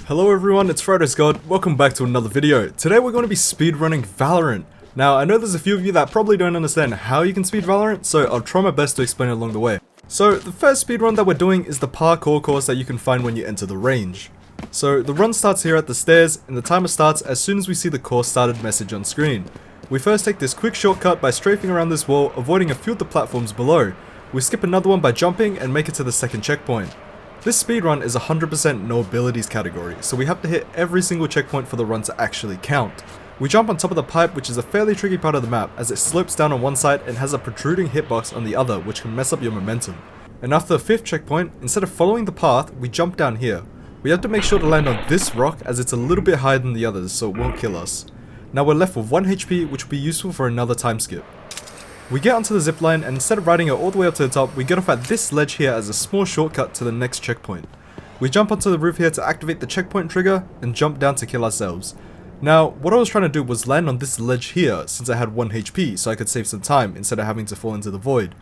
Hello everyone, it's FriedRiceGod. Welcome back to another video. Today we're going to be speedrunning Valorant. Now, I know there's a few of you that probably don't understand how you can speed Valorant, so I'll try my best to explain it along the way. So, the first speedrun that we're doing is the parkour course that you can find when you enter the range. So, the run starts here at the stairs, and the timer starts as soon as we see the course started message on screen. We first take this quick shortcut by strafing around this wall, avoiding a few of the platforms below. We skip another one by jumping and make it to the second checkpoint. This speedrun is 100% no abilities category, so we have to hit every single checkpoint for the run to actually count. We jump on top of the pipe, which is a fairly tricky part of the map as it slopes down on one side and has a protruding hitbox on the other, which can mess up your momentum. And after the fifth checkpoint, instead of following the path, we jump down here. We have to make sure to land on this rock as it's a little bit higher than the others, so it won't kill us. Now we're left with 1 HP, which will be useful for another time skip. We get onto the zipline, and instead of riding it all the way up to the top, we get off at this ledge here as a small shortcut to the next checkpoint. We jump onto the roof here to activate the checkpoint trigger and jump down to kill ourselves. Now, what I was trying to do was land on this ledge here since I had 1 HP so I could save some time instead of having to fall into the void.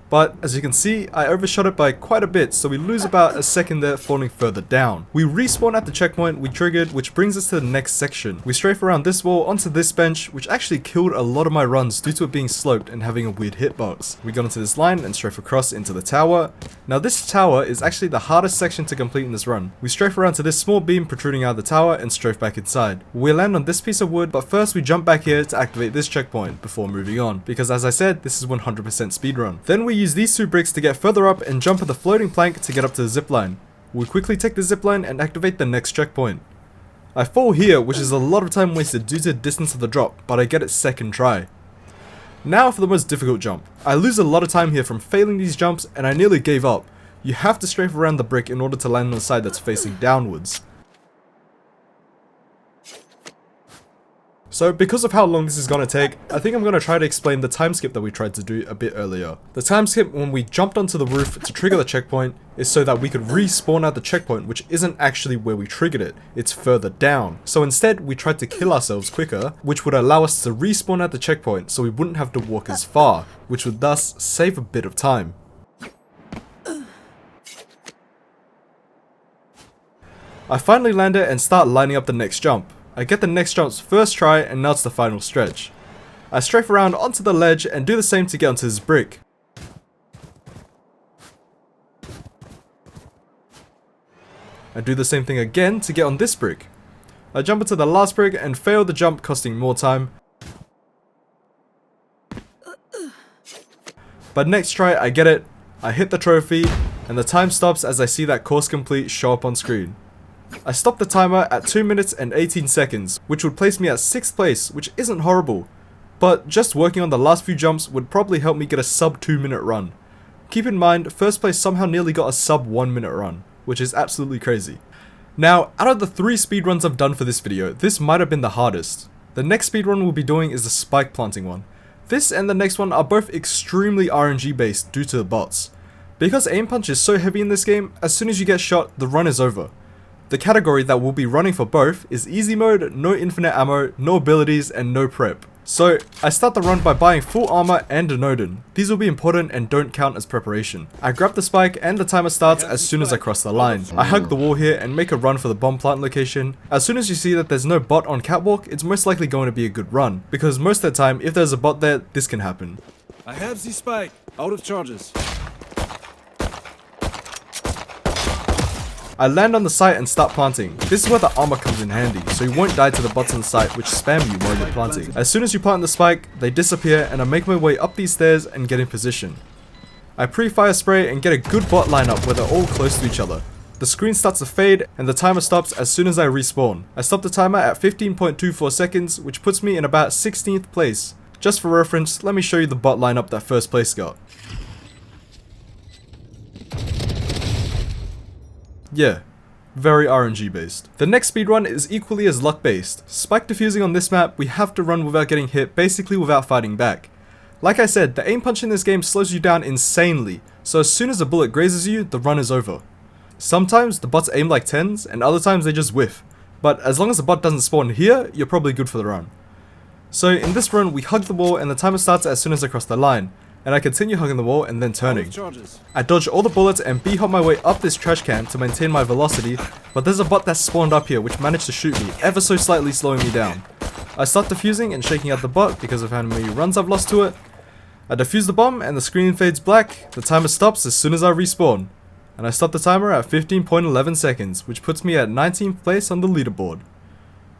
But as you can see, I overshot it by quite a bit, so we lose about a second there falling further down. We respawn at the checkpoint we triggered, which brings us to the next section. We strafe around this wall onto this bench, which actually killed a lot of my runs due to it being sloped and having a weird hitbox. We got onto this line and strafe across into the tower. Now this tower is actually the hardest section to complete in this run. We strafe around to this small beam protruding out of the tower and strafe back inside. We land on this piece of wood, but first we jump back here to activate this checkpoint before moving on, because as I said, this is 100% speedrun. Then we use these 2 bricks to get further up and jump at the floating plank to get up to the zipline. We quickly take the zipline and activate the next checkpoint. I fall here, which is a lot of time wasted due to the distance of the drop, but I get it second try. Now for the most difficult jump. I lose a lot of time here from failing these jumps and I nearly gave up. You have to strafe around the brick in order to land on the side that's facing downwards. So because of how long this is going to take, I think I'm going to try to explain the time skip that we tried to do a bit earlier. The time skip when we jumped onto the roof to trigger the checkpoint is so that we could respawn at the checkpoint, which isn't actually where we triggered it, it's further down. So instead we tried to kill ourselves quicker, which would allow us to respawn at the checkpoint so we wouldn't have to walk as far, which would thus save a bit of time. I finally land it and start lining up the next jump. I get the next jump's first try and now it's the final stretch. I strafe around onto the ledge and do the same to get onto this brick. I do the same thing again to get on this brick. I jump into the last brick and fail the jump, costing more time. But next try I get it, I hit the trophy, and the time stops as I see that course complete show up on screen. I stopped the timer at 2 minutes and 18 seconds, which would place me at 6th place, which isn't horrible. But just working on the last few jumps would probably help me get a sub 2 minute run. Keep in mind, first place somehow nearly got a sub 1 minute run, which is absolutely crazy. Now, out of the 3 speedruns I've done for this video, this might have been the hardest. The next speedrun we'll be doing is the spike planting one. This and the next one are both extremely RNG based due to the bots. Because aim punch is so heavy in this game, as soon as you get shot, the run is over. The category that we'll be running for both is easy mode, no infinite ammo, no abilities, and no prep. So, I start the run by buying full armor and a Nodin. These will be important and don't count as preparation. I grab the spike and the timer starts as soon as I cross the line. I hug the wall here and make a run for the bomb plant location. As soon as you see that there's no bot on catwalk, it's most likely going to be a good run, because most of the time, if there's a bot there, this can happen. I have the spike, out of charges. I land on the site and start planting. This is where the armor comes in handy, so you won't die to the bots on the site which spam you while you're planting. As soon as you plant the spike, they disappear and I make my way up these stairs and get in position. I pre-fire spray and get a good bot lineup where they're all close to each other. The screen starts to fade and the timer stops as soon as I respawn. I stop the timer at 15.24 seconds, which puts me in about 16th place. Just for reference, let me show you the bot lineup that first place got. Yeah, very RNG based. The next speedrun is equally as luck based. Spike defusing on this map, we have to run without getting hit, basically without fighting back. Like I said, the aim punch in this game slows you down insanely, so as soon as a bullet grazes you, the run is over. Sometimes the bots aim like 10s, and other times they just whiff, but as long as the bot doesn't spawn here, you're probably good for the run. So in this run, we hug the wall and the timer starts as soon as I cross the line. and I continue hugging the wall and then Out turning. of charges. I dodge all the bullets and b-hop my way up this trash can to maintain my velocity, but there's a bot that spawned up here which managed to shoot me, ever so slightly slowing me down. I start defusing and shaking out the bot because of how many runs I've lost to it. I defuse the bomb and the screen fades black, the timer stops as soon as I respawn. And I stop the timer at 15.11 seconds, which puts me at 19th place on the leaderboard.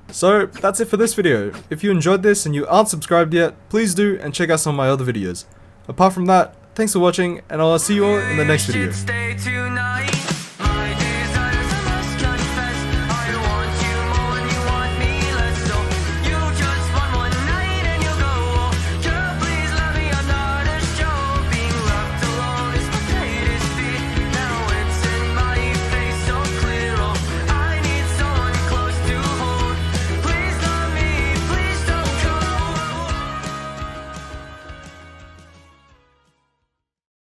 So, that's it for this video. If you enjoyed this and you aren't subscribed yet, please do and check out some of my other videos. Apart from that, thanks for watching and I'll see you all in the next video.